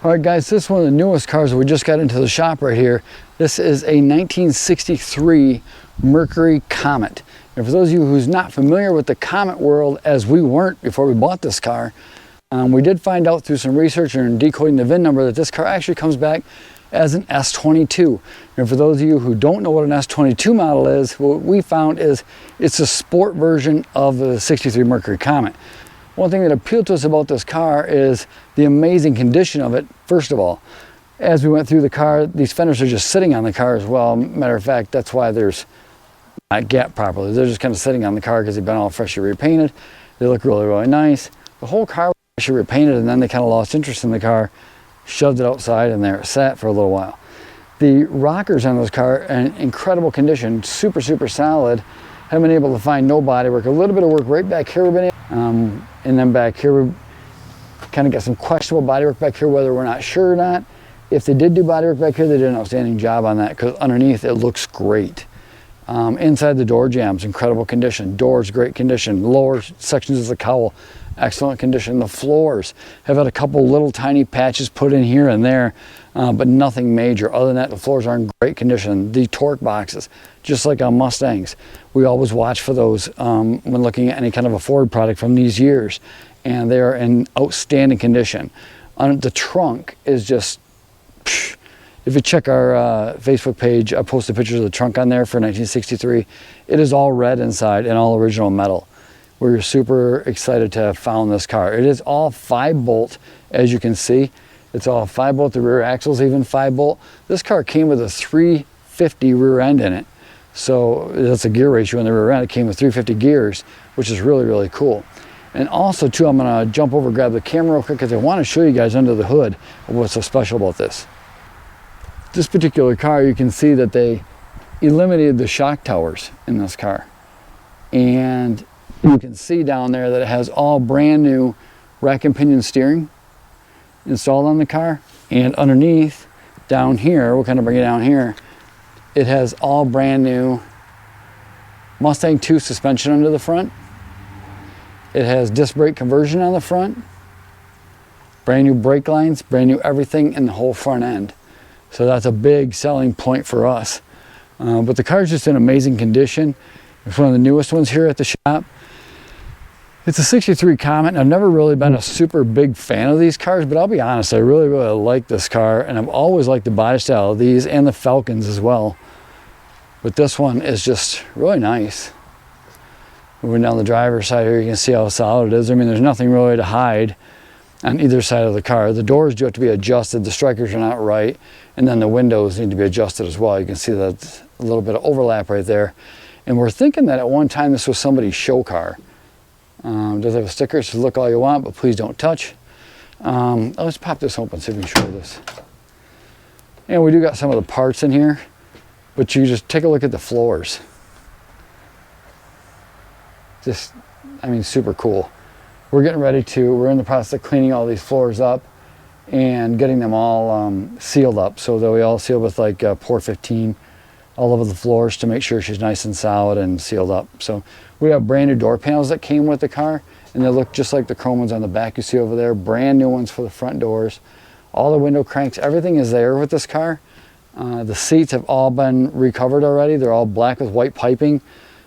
Alright guys, this is one of the newest cars that we just got into the shop right here. This is a 1963 Mercury Comet. And for those of you who's not familiar with the Comet world, as we weren't before we bought this car, we did find out through some research and decoding the VIN number that this car actually comes back as an S22. And for those of you who don't know what an S22 model is, what we found is it's a sport version of the 63 Mercury Comet. One thing that appealed to us about this car is the amazing condition of it. First of all, as we went through the car, these fenders are just sitting on the car as well. Matter of fact, that's why there's not gap properly. They're just kind of sitting on the car because they've been all freshly repainted. They look really, really nice. The whole car was freshly repainted, and then they kind of lost interest in the car, shoved it outside, and there it sat for a little while. The rockers on this car are in incredible condition, super, super solid. Haven't been able to find no body work. A little bit of work right back here we've been able, and then back here we kind of got some questionable bodywork back here, whether we're not sure or not. If they did do bodywork back here, they did an outstanding job on that because underneath it looks great. Inside the door jambs, incredible condition. Doors, great condition. Lower sections of the cowl, excellent condition. The floors have had a couple little tiny patches put in here and there, but nothing major. Other than that, the floors are in great condition. The torque boxes, just like on Mustangs, we always watch for those when looking at any kind of a Ford product from these years, and they are in outstanding condition. The trunk is just, if you check our Facebook page, I posted pictures of the trunk on there for 1963. It is all red inside and all original metal. We're super excited to have found this car. It is all 5-bolt, as you can see. It's all 5-bolt. The rear axle's even 5-bolt. This car came with a 350 rear end in it. So that's a gear ratio in the rear end. It came with 350 gears, which is really, really cool. And also, too, I'm going to jump over and grab the camera real quick because I want to show you guys under the hood what's so special about this. This particular car, you can see that they eliminated the shock towers in this car. And you can see down there that it has all brand new rack and pinion steering installed on the car. And underneath, down here, we'll kind of bring it down here, it has all brand new Mustang 2 suspension under the front. It has disc brake conversion on the front, brand new brake lines, brand new everything in the whole front end. So that's a big selling point for us. But the car is just in amazing condition. It's one of the newest ones here at the shop. It's a 63 Comet. I've never really been a super big fan of these cars, but I'll be honest, I really, really like this car, and I've always liked the body style of these and the Falcons as well. But this one is just really nice. Moving down the driver's side here, you can see how solid it is. I mean, there's nothing really to hide on either side of the car. The doors do have to be adjusted. The strikers are not right. And then the windows need to be adjusted as well. You can see that a little bit of overlap right there. And we're thinking that at one time this was somebody's show car. It does have a sticker, so look all you want, but please don't touch. Let's pop this open, see if we can show this. And we do got some of the parts in here, but you just take a look at the floors. Just, I mean, super cool. We're getting ready to, we're in the process of cleaning all these floors up and getting them all sealed up. So they'll be all sealed with like Pore 15 all over the floors to make sure she's nice and solid and sealed up. So we have brand new door panels that came with the car, and they look just like the chrome ones on the back you see over there. Brand new ones for the front doors. All the window cranks, everything is there with this car. The seats have all been recovered already. They're all black with white piping.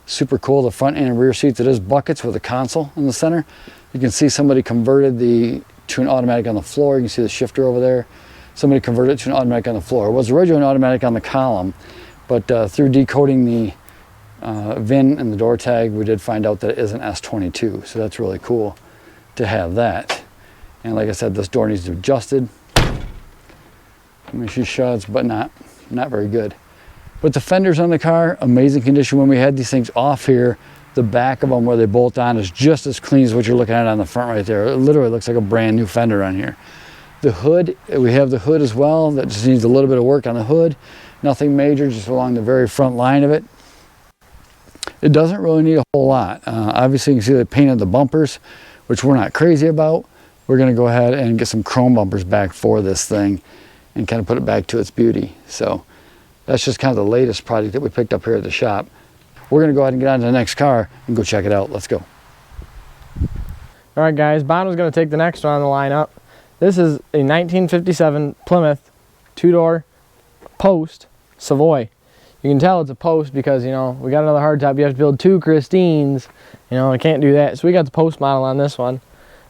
Super cool, the front and rear seats. It is buckets with a console in the center. You can see somebody converted to an automatic on the floor. You can see the shifter over there. Somebody converted it to an automatic on the floor. It was originally an automatic on the column, but through decoding the VIN and the door tag, we did find out that it is an S22. So that's really cool to have that. And like I said, this door needs to be adjusted. I mean, she shuts, but not very good. But the fenders on the car, amazing condition. When we had these things off here, the back of them where they bolt on is just as clean as what you're looking at on the front right there. It literally looks like a brand new fender on here. The hood, we have the hood as well. That just needs a little bit of work on the hood. Nothing major, just along the very front line of it. It doesn't really need a whole lot. Obviously, you can see they painted the bumpers, which we're not crazy about. We're going to go ahead and get some chrome bumpers back for this thing and kind of put it back to its beauty. So that's just kind of the latest project that we picked up here at the shop. We're going to go ahead and get on to the next car and go check it out. Let's go. All right, guys, Bondo's going to take the next one on the lineup. This is a 1957 Plymouth 2-door post Savoy. You can tell it's a post because, you know, we got another hardtop. You have to build 2 Christines. You know, I can't do that. So we got the post model on this one.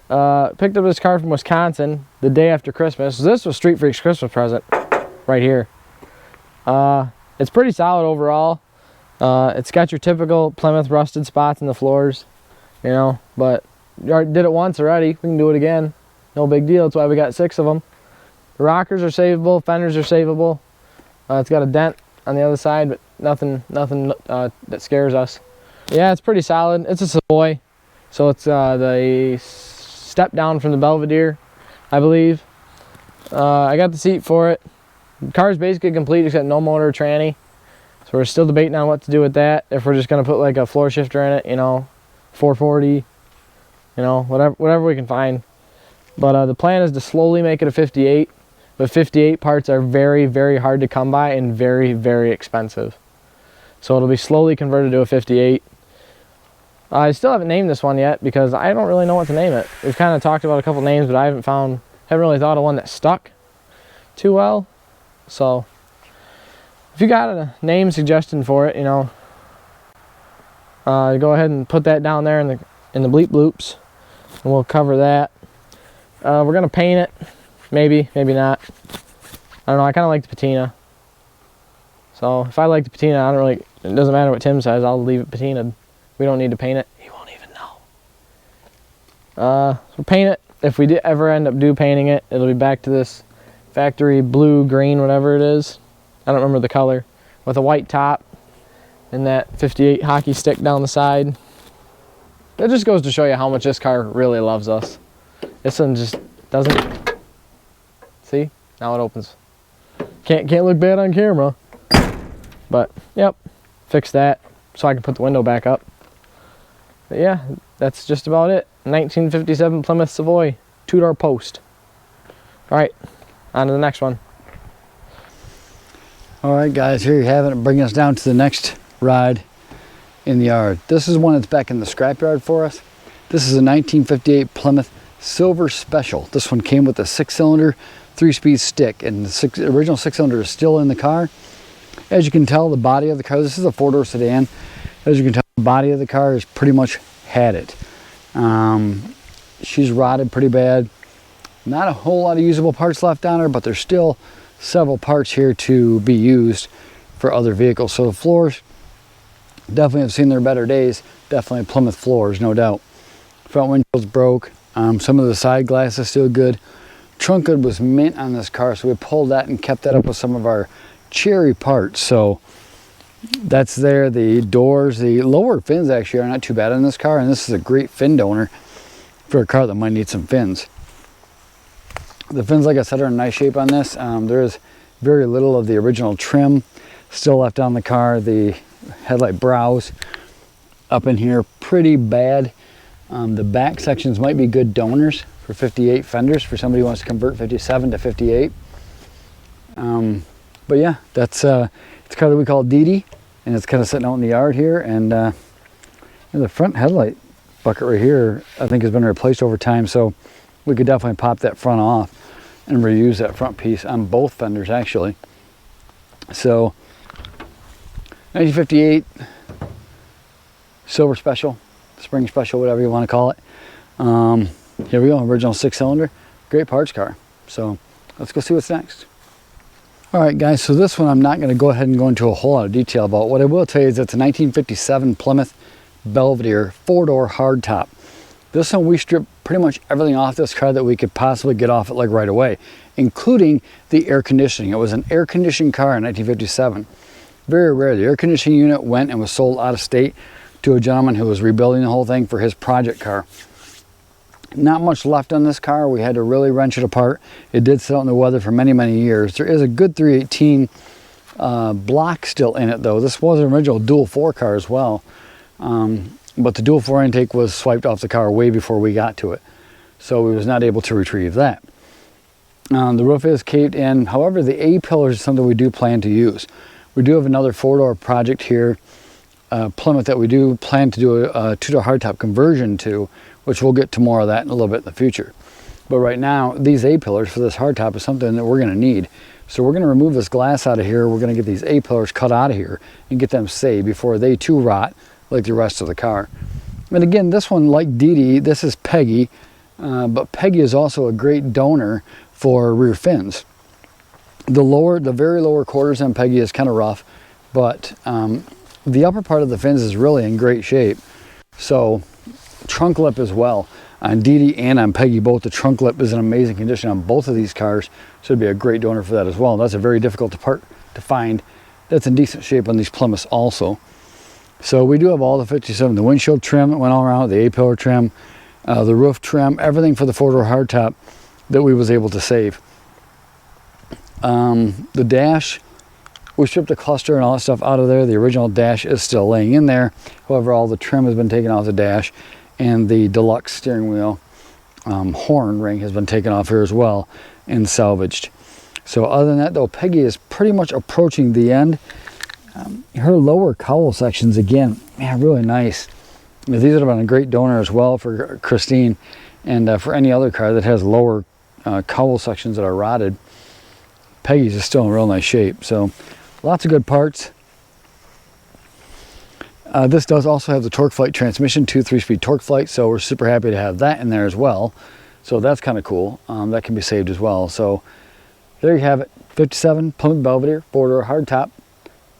Picked up this car from Wisconsin the day after Christmas. This was Street Freak's Christmas present right here. It's pretty solid overall. It's got your typical Plymouth rusted spots in the floors, you know, but you already did it once already. We can do it again. No big deal. That's why we got 6 of them. The rockers are savable. Fenders are savable. It's got a dent on the other side, but nothing that scares us. Yeah, it's pretty solid. It's a Savoy, so it's the step down from the Belvedere, I believe. I got the seat for it. The car is basically complete except no motor or tranny. So we're still debating on what to do with that. If we're just going to put like a floor shifter in it, you know, 440, you know, whatever we can find. But the plan is to slowly make it a 58. But 58 parts are very, very hard to come by and very, very expensive. So it'll be slowly converted to a 58. I still haven't named this one yet because I don't really know what to name it. We've kind of talked about a couple names, but I haven't really thought of one that stuck too well. So if you got a name suggestion for it, you know, go ahead and put that down there in the bleep bloops, and we'll cover that. We're gonna paint it, maybe not. I don't know. I kind of like the patina. So if I like the patina, it doesn't matter what Tim says. I'll leave it patinaed. We don't need to paint it. He won't even know. We'll paint it. If we ever end up painting it, it'll be back to this factory blue, green, whatever it is. I don't remember the color. With a white top and that 58 hockey stick down the side. It just goes to show you how much this car really loves us. This one just doesn't. See? Now it opens. Can't look bad on camera. But, yep. Fix that so I can put the window back up. But yeah, that's just about it. 1957 Plymouth Savoy 2-door post. Alright, on to the next one. Alright guys, here you have it. Bringing us down to the next ride in the yard. This is one that's back in the scrapyard for us. This is a 1958 Plymouth Silver Special. This one came with a 6-cylinder 3-speed stick, and the original 6-cylinder is still in the car. As you can tell, the body of the car, this is a 4-door sedan. As you can tell, the body of the car has pretty much had it. She's rotted pretty bad. Not a whole lot of usable parts left on her, but there's still several parts here to be used for other vehicles. So the floors definitely have seen their better days. Definitely Plymouth floors, no doubt. Front windshield's broke. Some of the side glass is still good. Trunk hood was mint on this car, so we pulled that and kept that up with some of our cherry parts. So that's there. The doors, the lower fins actually are not too bad on this car, and this is a great fin donor for a car that might need some fins. The fins, like I said, are in nice shape on this. There is very little of the original trim still left on the car. The headlight brows up in here pretty bad. The back sections might be good donors for 58 fenders for somebody who wants to convert 57 to 58. But yeah, it's a car that we call Dee Dee, and it's kind of sitting out in the yard here. And the front headlight bucket right here, I think, has been replaced over time, so we could definitely pop that front off and reuse that front piece on both fenders actually. So 1958 Silver Special, Spring Special, whatever you want to call it. Here we go, original 6-cylinder, great parts car. So let's go see what's next. All right guys, so this one I'm not going to go ahead and go into a whole lot of detail about. What I will tell you is it's a 1957 Plymouth Belvedere 4-door hardtop. This one, we stripped pretty much everything off this car that we could possibly get off it like right away, including the air conditioning. It was an air conditioned car in 1957. Very rare. The air conditioning unit went and was sold out of state to a gentleman who was rebuilding the whole thing for his project car. Not much left on this car. We had to really wrench it apart. It did sit out in the weather for many, many years. There is a good 318 block still in it though. This was an original dual 4 car as well. But the dual 4 intake was swiped off the car way before we got to it. So we was not able to retrieve that. The roof is caved in. However, the A-pillars is something we do plan to use. We do have another 4-door project here Plymouth that we do plan to do a two-door hardtop conversion to, which we'll get to more of that in a little bit in the future. But right now, these A-pillars for this hardtop is something that we're going to need. So we're going to remove this glass out of here. We're going to get these A-pillars cut out of here and get them saved before they too rot like the rest of the car. And again, this one, like Dee Dee, this is Peggy, but Peggy is also a great donor for rear fins. The very lower quarters on Peggy is kind of rough, but the upper part of the fins is really in great shape. So trunk lip as well. On Dee Dee and on Peggy both, the trunk lip is in amazing condition on both of these cars, so it'd be a great donor for that as well. That's a very difficult part to find that's in decent shape on these Plymouths also. So we do have all the 57, the windshield trim that went all around, the A-pillar trim, the roof trim, everything for the four-door hardtop that we was able to save. The dash, we stripped the cluster and all that stuff out of there. The original dash is still laying in there. However, all the trim has been taken off the dash, and the deluxe steering wheel horn ring has been taken off here as well and salvaged. So other than that though, Peggy is pretty much approaching the end. Her lower cowl sections, again, man, really nice. These would have been a great donor as well for Christine and for any other car that has lower cowl sections that are rotted. Peggy's is still in real nice shape. So lots of good parts. This does also have the torque flight transmission, 2 3-speed torque flight, so we're super happy to have that in there as well. So that's kind of cool. That can be saved as well. So there you have it, 57 Plymouth Belvedere, four-door hardtop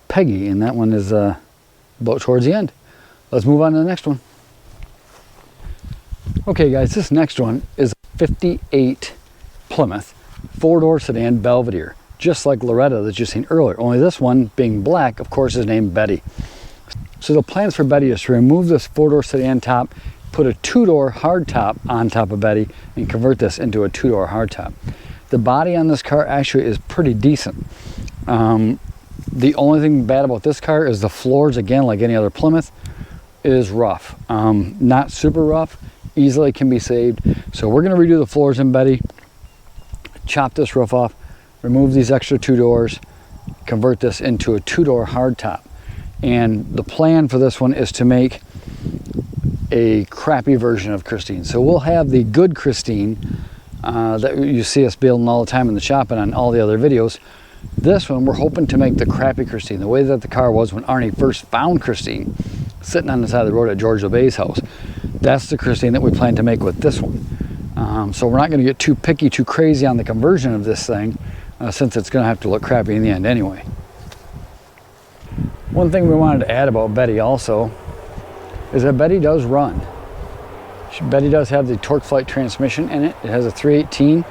Peggy, and that one is about towards the end. Let's move on to the next one. Okay guys, this next one is a 58 Plymouth four-door sedan Belvedere, just like Loretta that you seen earlier, only this one being black, of course, is named Betty. So the plans for Betty is to remove this four-door sedan top, put a two-door hardtop on top of Betty, and convert this into a two-door hardtop. The body on this car actually is pretty decent. The only thing bad about this car is the floors, again, like any other Plymouth, is rough. Not super rough, easily can be saved. So we're going to redo the floors in Betty, chop this roof off, remove these extra two doors, convert this into a two-door hardtop. And the plan for this one is to make a crappy version of Christine. So we'll have the good Christine that you see us building all the time in the shop and on all the other videos. This one, we're hoping to make the crappy Christine, the way that the car was when Arnie first found Christine, sitting on the side of the road at George LeBay's house. That's the Christine that we plan to make with this one. So we're not going to get too picky, too crazy on the conversion of this thing, since it's going to have to look crappy in the end anyway. One thing we wanted to add about Betty also is that Betty does run. Betty does have the torque flight transmission in it. It has a 318,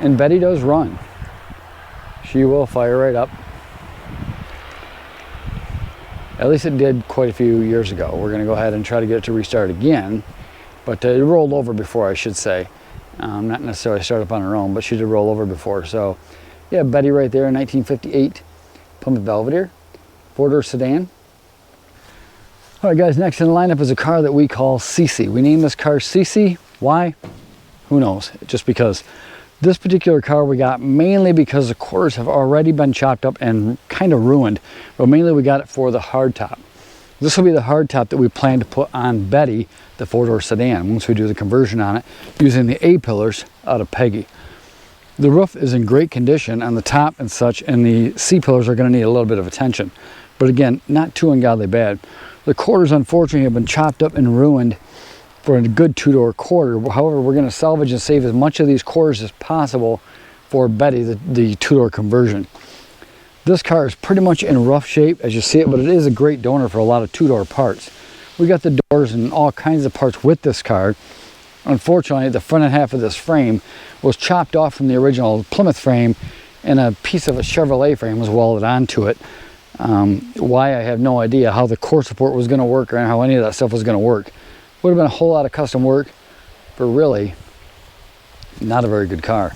and Betty does run. She will fire right up. At least it did quite a few years ago. We're going to go ahead and try to get it to restart again, but it rolled over before, I should say. Not necessarily start up on her own, but she did roll over before. So yeah, Betty right there, 1958 Plymouth Belvedere, four-door sedan. All right guys, next in the lineup is a car that we call Cece. We named this car Cece. Why? Who knows? Just because. This particular car we got mainly because the quarters have already been chopped up and kind of ruined, but mainly we got it for the hardtop. This will be the hardtop that we plan to put on Betty, the four-door sedan, once we do the conversion on it, using the A-pillars out of Peggy. The roof is in great condition on the top and such, and the C-pillars are going to need a little bit of attention. But again, not too ungodly bad. The quarters, unfortunately, have been chopped up and ruined for a good two-door quarter. However, we're going to salvage and save as much of these quarters as possible for Betty, the two-door conversion. This car is pretty much in rough shape as you see it, but it is a great donor for a lot of two-door parts. We got the doors and all kinds of parts with this car. Unfortunately, the front and half of this frame was chopped off from the original Plymouth frame, and a piece of a Chevrolet frame was welded onto it. Why, I have no idea how the core support was going to work or how any of that stuff was going to work. Would have been a whole lot of custom work, but really not a very good car.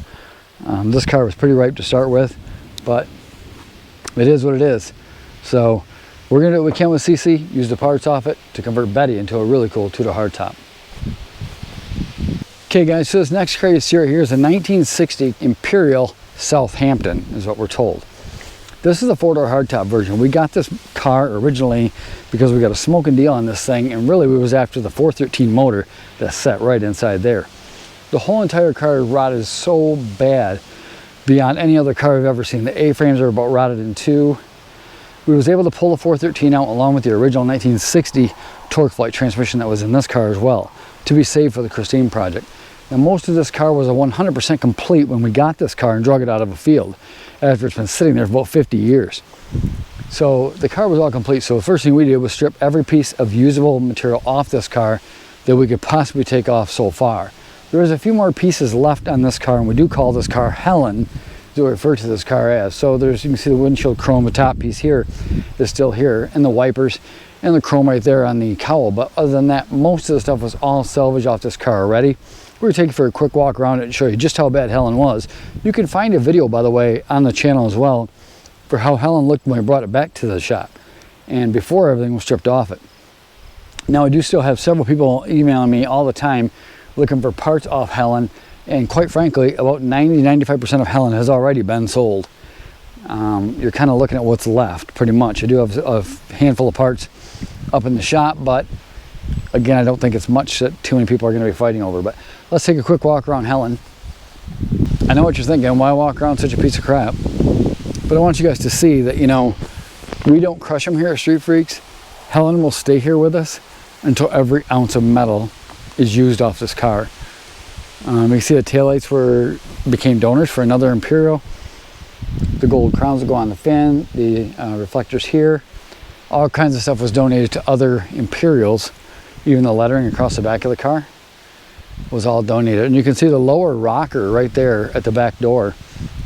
This car was pretty ripe to start with, but it is what it is. So we're going to do what we can with CC, use the parts off it to convert Betty into a really cool two-door hardtop. Okay guys, so this next crate here is a 1960 Imperial Southampton, is what we're told. This is a 4-door hardtop version. We got this car originally because we got a smoking deal on this thing, and really we was after the 413 motor that's set right inside there. The whole entire car rotted so bad beyond any other car I've ever seen. The A-frames are about rotted in two. We was able to pull the 413 out along with the original 1960 torque flight transmission that was in this car as well, to be saved for the Christine project. Now, most of this car was a 100% complete when we got this car and drug it out of a field after it's been sitting there for about 50 years. So the car was all complete. So the first thing we did was strip every piece of usable material off this car that we could possibly take off so far. There was a few more pieces left on this car, and we do call this car Helen, to refer to this car as. So there's, you can see the windshield chrome, the top piece here is still here, and the wipers and the chrome right there on the cowl. But other than that, most of the stuff was all salvaged off this car already. We're gonna take you for a quick walk around it and show you just how bad Helen was. You can find a video, by the way, on the channel as well for how Helen looked when we brought it back to the shop and before everything was stripped off it. Now, I do still have several people emailing me all the time looking for parts off Helen, and quite frankly, about 90–95% of Helen has already been sold. You're kind of looking at what's left, pretty much. I do have a handful of parts up in the shop, but again, I don't think it's much that too many people are going to be fighting over. But let's take a quick walk around Helen. I know what you're thinking, why walk around such a piece of crap? But I want you guys to see that, you know, we don't crush them here at Street Freaks. Helen will stay here with us until every ounce of metal is used off this car. You can see the taillights became donors for another Imperial. The gold crowns will go on the fin, the reflectors here. All kinds of stuff was donated to other Imperials. Even the lettering across the back of the car was all donated. And you can see the lower rocker right there at the back door.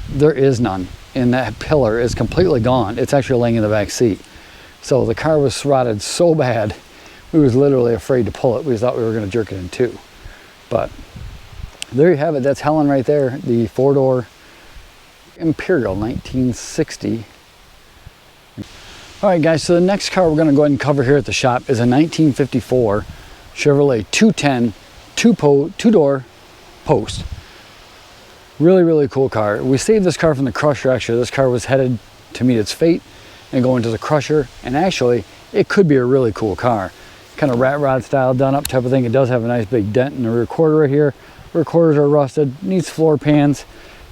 There is none. And that pillar is completely gone. It's actually laying in the back seat. So the car was rotted so bad, we was literally afraid to pull it. We thought we were going to jerk it in two. But there you have it. That's Helen right there, the 4-door Imperial 1960. All right, guys, so the next car we're going to go ahead and cover here at the shop is a 1954 Chevrolet 210 two-door post. Really, really cool car. We saved this car from the crusher. Actually, this car was headed to meet its fate and go into the crusher, and actually it could be a really cool car. Kind of rat rod style, done up type of thing. It does have a nice big dent in the rear quarter right here. Rear quarters are rusted, needs floor pans.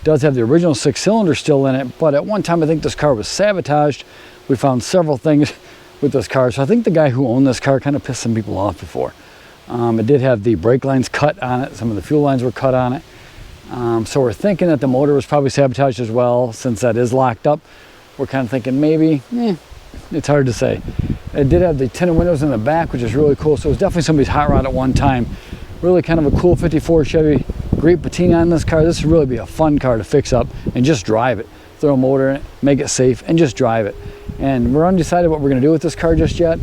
Does have the original 6-cylinder still in it, but at one time I think this car was sabotaged. We found several things with this car, so I think the guy who owned this car kind of pissed some people off before. It did have the brake lines cut on it. Some of the fuel lines were cut on it. So we're thinking that the motor was probably sabotaged as well. Since that is locked up, we're kind of thinking maybe, it's hard to say. It did have the tinted windows in the back, which is really cool. So it was definitely somebody's hot rod at one time. Really kind of a cool 54 Chevy. Great patina on this car. This would really be a fun car to fix up and just drive it. Throw a motor in it, make it safe, and just drive it. And we're undecided what we're going to do with this car just yet.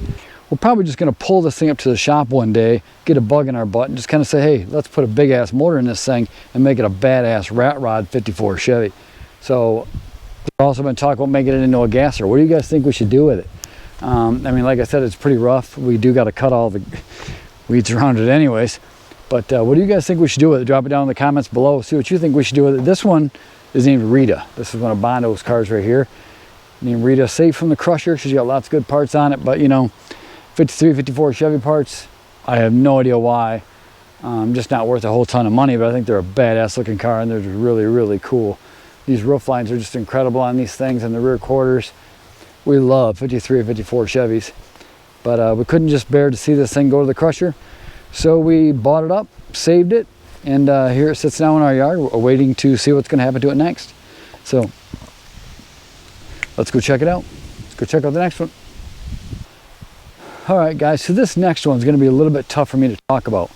We're probably just going to pull this thing up to the shop one day, get a bug in our butt, and just kind of say, hey, let's put a big ass motor in this thing and make it a badass rat rod 54 Chevy. So we've also been talking about making it into a gasser. What do you guys think we should do with it? I mean, like I said, it's pretty rough. We do got to cut all the weeds around it anyways. But what do you guys think we should do with it? Drop it down in the comments below. See what you think we should do with it. This one is named Rita. This is one of Bondo's cars right here. Named Rita, safe from the crusher. She's got lots of good parts on it, but you know, 53, 54 Chevy parts, I have no idea why. Just not worth a whole ton of money, but I think they're a badass looking car and they're just really, really cool. These roof lines are just incredible on these things and the rear quarters. We love 53 or 54 Chevys, but we couldn't just bear to see this thing go to the crusher. So we bought it up, saved it, and here it sits now in our yard, waiting to see what's going to happen to it next. So let's go check it out. Let's go check out the next one. All right, guys, so this next one is going to be a little bit tough for me to talk about.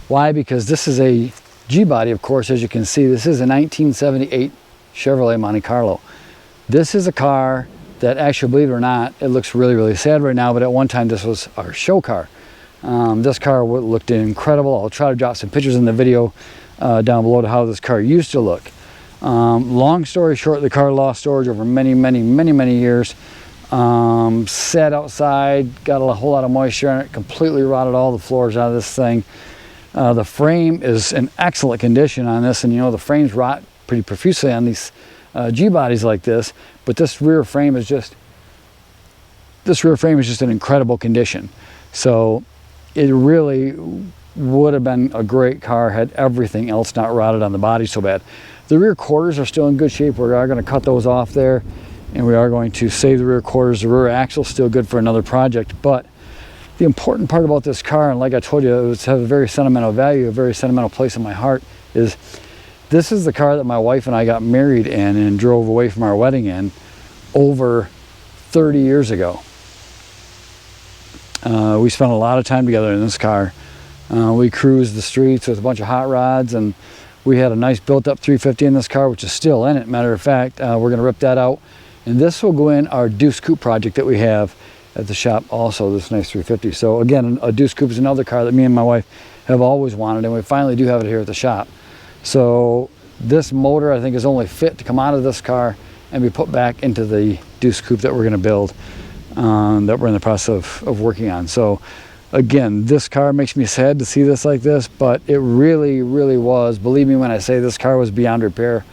Why? Because this is a G-body, of course, as you can see. This is a 1978 Chevrolet Monte Carlo. This is a car that actually, believe it or not, it looks really, really sad right now, but at one time this was our show car. This car looked incredible. I'll try to drop some pictures in the video down below to how this car used to look. Long story short, the car lost storage over many, many, many, many years. Sat outside, got a whole lot of moisture in it, completely rotted all the floors out of this thing. The frame is in excellent condition on this, and you know the frames rot pretty profusely on these G-bodies like this, but this rear frame is just in incredible condition. So it really would have been a great car had everything else not rotted on the body so bad. The rear quarters are still in good shape. We are going to cut those off there, and we are going to save the rear quarters. The rear axle is still good for another project, but the important part about this car, and like I told you, it has a very sentimental value, a very sentimental place in my heart, is this is the car that my wife and I got married in and drove away from our wedding in over 30 years ago. We spent a lot of time together in this car. We cruised the streets with a bunch of hot rods, and we had a nice built-up 350 in this car, which is still in it. Matter of fact, we're going to rip that out, and this will go in our Deuce Coupe project that we have at the shop also, this nice 350. So again, a Deuce Coupe is another car that me and my wife have always wanted, and we finally do have it here at the shop. So this motor, I think, is only fit to come out of this car and be put back into the Deuce Coupe that we're going to build, that we're in the process of working on. So again, this car makes me sad to see this like this, but it really, really was, believe me when I say this car was beyond repair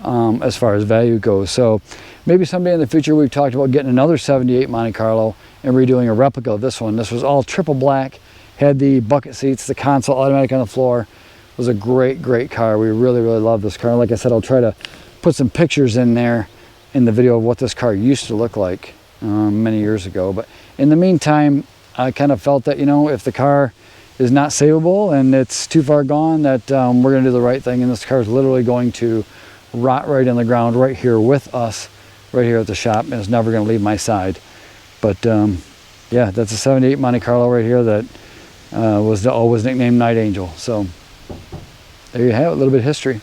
as far as value goes. So maybe someday in the future we've talked about getting another 78 Monte Carlo and redoing a replica of this one. This was all triple black, had the bucket seats, the console automatic on the floor. It was a great, great car. We really, really love this car. Like I said, I'll try to put some pictures in there in the video of what this car used to look like many years ago. But in the meantime, I kind of felt that, you know, if the car is not savable and it's too far gone, that we're going to do the right thing, and this car is literally going to rot right in the ground right here with us, right here at the shop, and it's never going to leave my side. But yeah, that's a 78 Monte Carlo right here that was always nicknamed Night Angel. So there you have it, a little bit of history.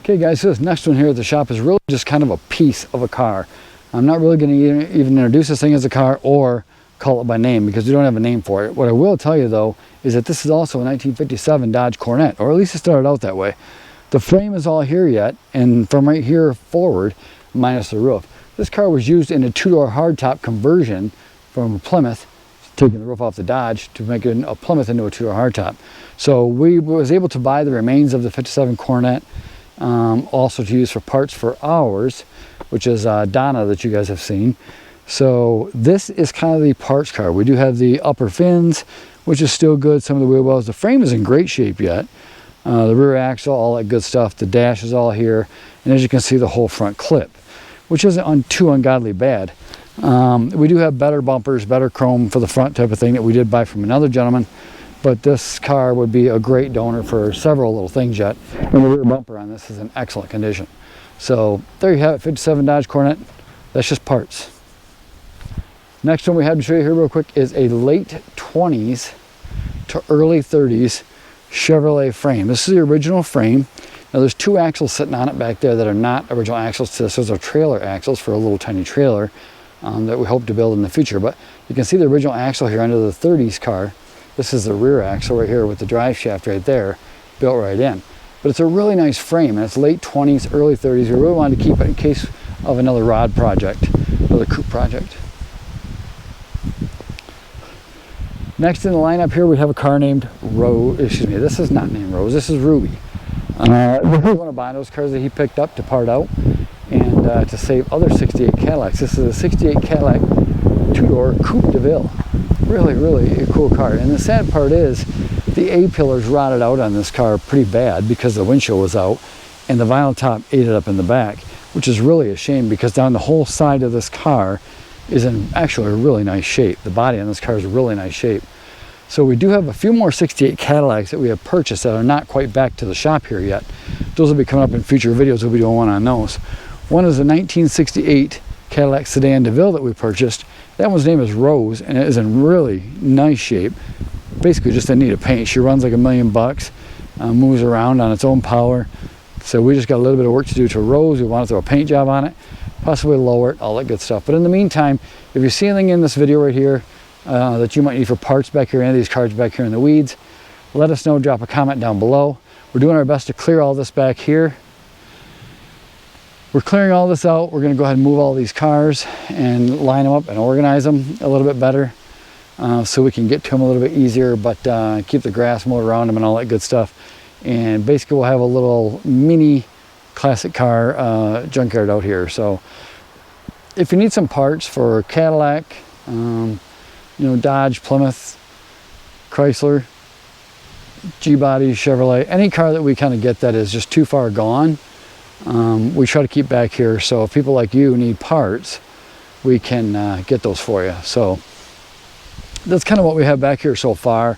Okay guys, so this next one here at the shop is really just kind of a piece of a car. I'm not really going to even introduce this thing as a car or call it by name because we don't have a name for it. What I will tell you though is that this is also a 1957 Dodge Coronet, or at least it started out that way. The frame is all here yet, and from right here forward, minus the roof. This car was used in a two-door hardtop conversion from Plymouth, taking the roof off the Dodge to make a Plymouth into a two-door hardtop. So we was able to buy the remains of the 57 Coronet, also to use for parts for ours, which is Donna that you guys have seen. So this is kind of the parts car. We do have the upper fins, which is still good. Some of the wheel wells. The frame is in great shape yet. The rear axle, all that good stuff. The dash is all here, and as you can see, the whole front clip, which isn't too ungodly bad. We do have better bumpers, better chrome for the front type of thing that we did buy from another gentleman, but this car would be a great donor for several little things yet. And the rear bumper on this is in excellent condition. So there you have it, 57 Dodge Coronet. That's just parts. Next one we have to show you here real quick is a late 20s to early 30s Chevrolet frame. This is the original frame. Now there's two axles sitting on it back there that are not original axles to this. Those are trailer axles for a little tiny trailer that we hope to build in the future. But you can see the original axle here under the 30s car. This is the rear axle right here with the drive shaft right there, built right in. But it's a really nice frame, and it's late 20s, early 30s. We really wanted to keep it in case of another rod project, another coupe project. Next in the lineup here, we have a car named Rose. Excuse me, this is not named Rose. This is Ruby. This is one of Bondo's cars that he picked up to part out and to save other 68 Cadillacs. This is a 68 Cadillac two-door Coupe de Ville. Really, really a cool car. And the sad part is the A-pillars rotted out on this car pretty bad because the windshield was out, and the vinyl top ate it up in the back, which is really a shame because down the whole side of this car is in actually a really nice shape. The body on this car is in really nice shape. So we do have a few more 68 Cadillacs that we have purchased that are not quite back to the shop here yet. Those will be coming up in future videos. We'll be doing one on those. One is a 1968 Cadillac Sedan DeVille that we purchased. That one's name is Rose, and it is in really nice shape. Basically just in need of paint. She runs like $1 million, moves around on its own power. So we just got a little bit of work to do to Rose. We want to throw a paint job on it, possibly lower it, all that good stuff. But in the meantime, if you see anything in this video right here that you might need for parts back here, any of these cars back here in the weeds, let us know, drop a comment down below. We're doing our best to clear all this back here. We're clearing all this out. We're going to go ahead and move all these cars and line them up and organize them a little bit better so we can get to them a little bit easier, but keep the grass mowed around them and all that good stuff. And basically we'll have a little mini classic car junkyard out here. So if you need some parts for Cadillac, you know, Dodge, Plymouth, Chrysler, G-Body, Chevrolet, any car that we kind of get that is just too far gone, we try to keep back here. So if people like you need parts, we can get those for you. So that's kind of what we have back here so far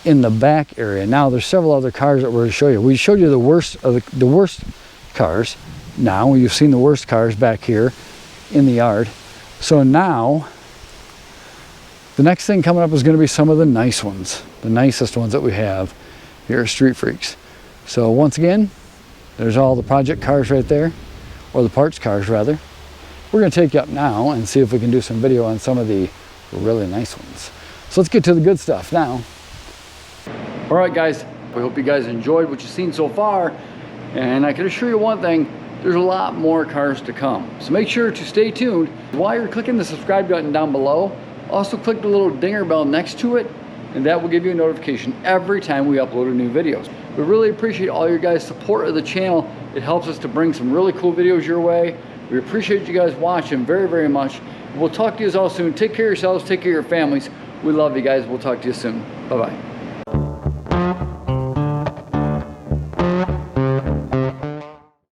in the back area. Now there's several other cars that we're going to show you. We showed you the worst of the worst cars. Now you've seen the worst cars back here in the yard. So now the next thing coming up is going to be some of the nice ones, the nicest ones that we have here at Street Freaks. So once again, there's all the project cars right there, or the parts cars rather. We're going to take you up now and see if we can do some video on some of the really nice ones. So let's get to the good stuff now. All right, guys, we hope you guys enjoyed what you've seen so far. And I can assure you one thing, there's a lot more cars to come. So make sure to stay tuned. While you're clicking the subscribe button down below, also click the little dinger bell next to it, and that will give you a notification every time we upload a new video. We really appreciate all your guys' support of the channel. It helps us to bring some really cool videos your way. We appreciate you guys watching very, very much. We'll talk to you all soon. Take care of yourselves, take care of your families. We love you guys. We'll talk to you soon. Bye-bye.